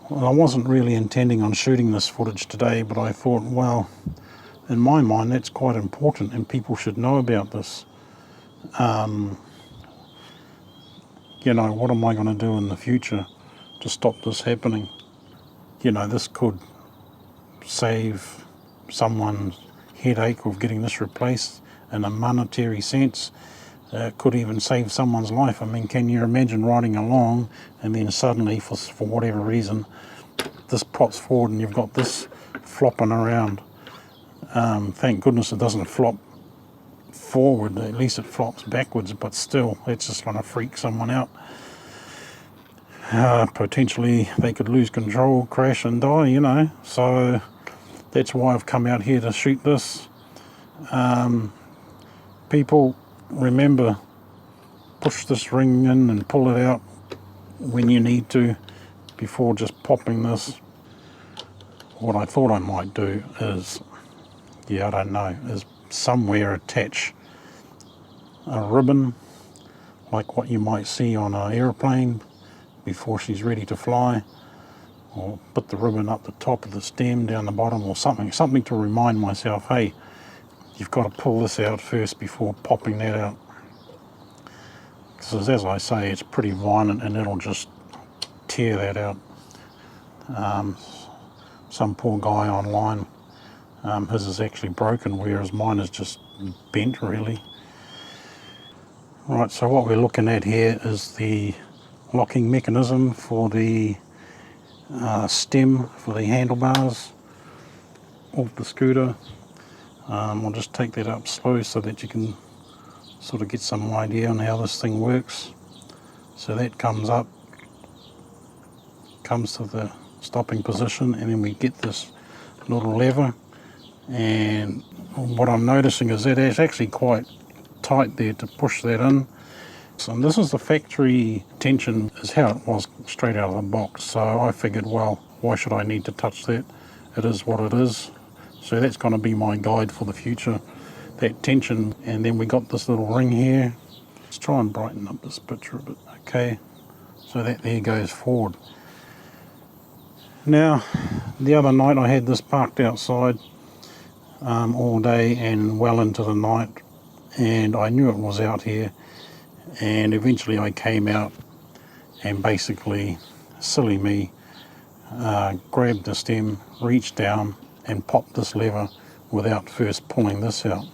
Well, I wasn't really intending on shooting this footage today, but I thought, well, in my mind that's quite important and people should know about this. You know, what am I going to do in the future to stop this happening? You know, this could save someone's headache of getting this replaced in a monetary sense. Could even save someone's life. I mean, can you imagine riding along and then suddenly, for whatever reason, this pops forward and you've got this flopping around. Thank goodness it doesn't flop forward, at least it flops backwards, but still, it's just going to freak someone out. Potentially they could lose control, crash and die, you know. So that's why I've come out here to shoot this. People, remember, push this ring in and pull it out when you need to before just popping this. What I thought I might do is, I don't know, is somewhere attach a ribbon like what you might see on an airplane before she's ready to fly, or put the ribbon up the top of the stem, down the bottom, or something to remind myself, hey, you've got to pull this out first before popping that out. Because as I say, it's pretty violent and it'll just tear that out. Some poor guy online, his is actually broken, whereas mine is just bent really. Right, so what we're looking at here is the locking mechanism for the stem for the handlebars of the scooter. I'll just take that up slow so that you can sort of get some idea on how this thing works. So that comes up, comes to the stopping position, and then we get this little lever, and what I'm noticing is that it's actually quite tight there to push that in. And this is the factory tension, is how it was straight out of the box. So I figured, well, why should I need to touch that? It is what it is. So that's going to be my guide for the future, that tension. And then we got this little ring here. Let's try and brighten up this picture a bit. Okay, so that there goes forward. Now, the other night I had this parked outside all day and well into the night, and I knew it was out here, and eventually I came out and basically, silly me, grabbed the stem, reached down and popped this lever without first pulling this out,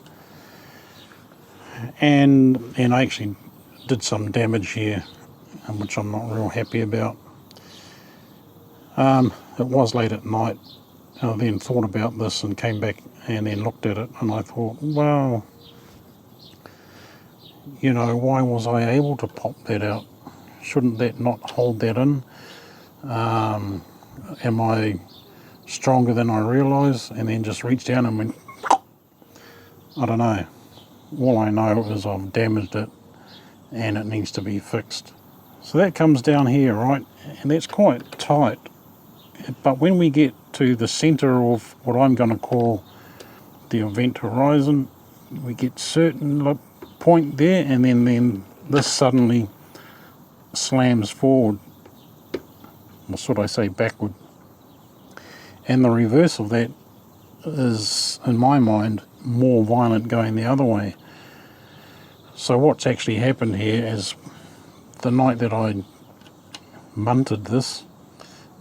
and I actually did some damage here, which I'm not real happy about. It was late at night. I then thought about this and came back and then looked at it, and I thought, well, you know, why was I able to pop that out? Shouldn't that not hold that in? Am I stronger than I realise? And then just reached down and went, I don't know. All I know is I've damaged it and it needs to be fixed. So that comes down here, right? And that's quite tight. But when we get to the centre of what I'm going to call the event horizon, we get certain point there, and then this suddenly slams forward, or should I say backward. And the reverse of that is, in my mind, more violent going the other way. So what's actually happened here is, the night that I munted this,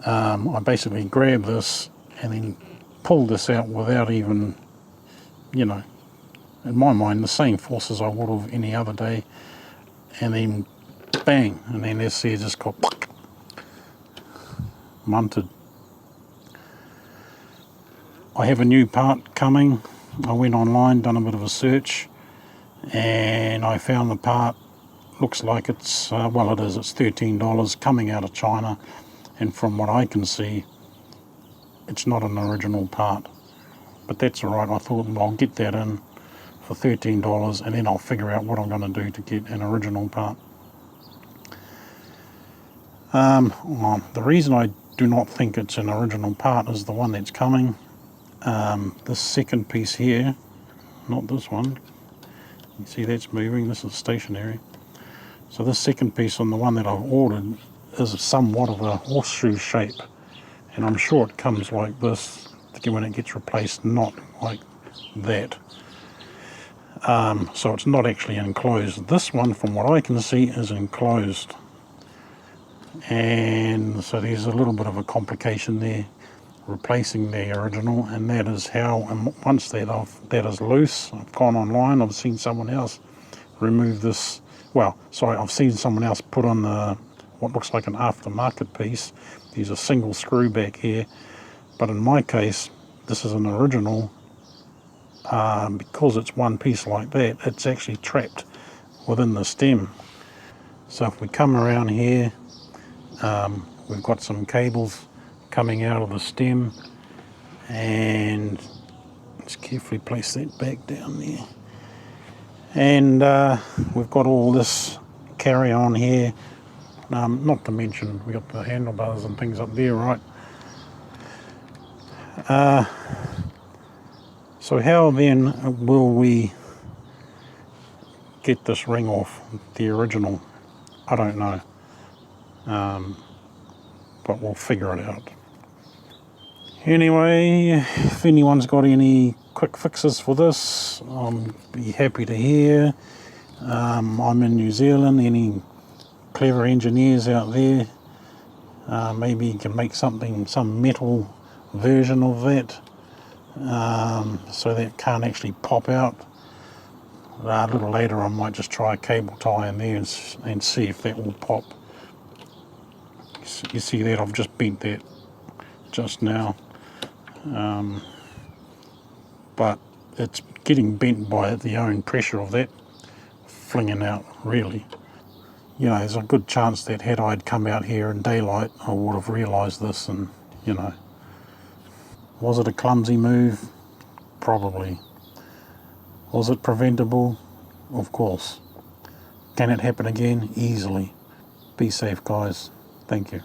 I basically grabbed this and then pulled this out without even, you know, in my mind, the same force as I would have any other day, and then bang, and then this here just got munted. I have a new part coming. I went online, done a bit of a search, and I found the part. Looks like it's, well, it is, it's $13 coming out of China, and from what I can see, it's not an original part. But that's alright. I thought, well, I'll get that in for $13 and then I'll figure out what I'm going to do to get an original part. The reason I do not think it's an original part is the one that's coming. This second piece here, not this one, you see that's moving, this is stationary. So this second piece on the one that I've ordered is somewhat of a horseshoe shape. And I'm sure it comes like this when it gets replaced, not like that. So it's not actually enclosed. This one, from what I can see, is enclosed. And so there's a little bit of a complication there, replacing the original, and that is how, and once that is loose, I've gone online, I've seen someone else remove this, well, sorry, I've seen someone else put on what looks like an aftermarket piece. There's a single screw back here, but in my case, this is an original. Because it's one piece like that, it's actually trapped within the stem. So if we come around here, we've got some cables coming out of the stem, and let's carefully place that back down there. And we've got all this carry on here, not to mention we've got the handlebars and things up there, right? So how then will we get this ring off the original? I don't know, but we'll figure it out. Anyway, if anyone's got any quick fixes for this, I'll be happy to hear. I'm in New Zealand. Any clever engineers out there, maybe you can make some metal version of that, so that it can't actually pop out. A little later I might just try a cable tie in there and see if that will pop. You see that I've just bent that just now, but it's getting bent by the own pressure of that flinging out, really. You know, there's a good chance that had I'd come out here in daylight, I would have realised this, and, you know. Was it a clumsy move? Probably. Was it preventable? Of course. Can it happen again? Easily. Be safe, guys. Thank you.